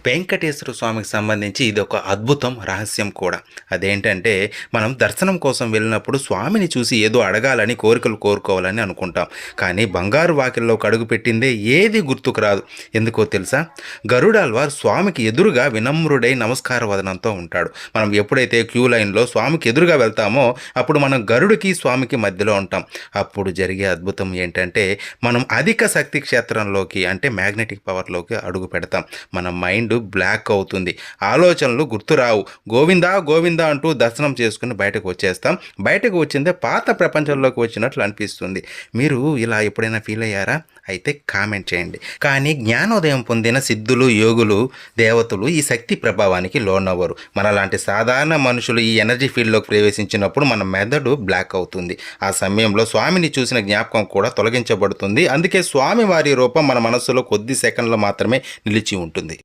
వెంకటేశ్వర స్వామికి సంబంధించి ఇది ఒక అద్భుతం రహస్యం కూడా. అదేంటంటే మనం దర్శనం కోసం వెళ్ళినప్పుడు స్వామిని చూసి ఏదో అడగాలని కోరికలు కోరుకోవాలని అనుకుంటాం. కానీ బంగారు వాకిల్లోకి అడుగు పెట్టిందే ఏది గుర్తుకు రాదు. ఎందుకో తెలుసా? గరుడాల్వార్ స్వామికి ఎదురుగా వినమ్రుడై నమస్కార వదనంతో ఉంటాడు. మనం ఎప్పుడైతే క్యూ లైన్లో స్వామికి ఎదురుగా వెళ్తామో అప్పుడు మనం గరుడికి స్వామికి మధ్యలో ఉంటాం. అప్పుడు జరిగే అద్భుతం ఏంటంటే మనం అధిక శక్తి క్షేత్రంలోకి అంటే మ్యాగ్నెటిక్ పవర్లోకి అడుగు పెడతాం. మన మైండ్ బ్లాక్ అవుతుంది, ఆలోచనలు గుర్తురావు. గోవిందా గోవిందా అంటూ దర్శనం చేసుకుని బయటకు వచ్చేస్తాం. బయటకు వచ్చిందే పాత ప్రపంచంలోకి వచ్చినట్లు అనిపిస్తుంది. మీరు ఇలా ఎప్పుడైనా ఫీల్ అయ్యారా? అయితే కామెంట్ చేయండి. కానీ జ్ఞానోదయం పొందిన సిద్ధులు, యోగులు, దేవతలు ఈ శక్తి ప్రభావానికి లోనవ్వరు. మనలాంటి సాధారణ మనుషులు ఈ ఎనర్జీ ఫీల్డ్లోకి ప్రవేశించినప్పుడు మన మెదడు బ్లాక్ అవుతుంది. ఆ సమయంలో స్వామిని చూసిన జ్ఞాపకం కూడా తొలగించబడుతుంది. అందుకే స్వామి వారి రూపం మన మనస్సులో కొద్ది సెకండ్లు మాత్రమే నిలిచి ఉంటుంది.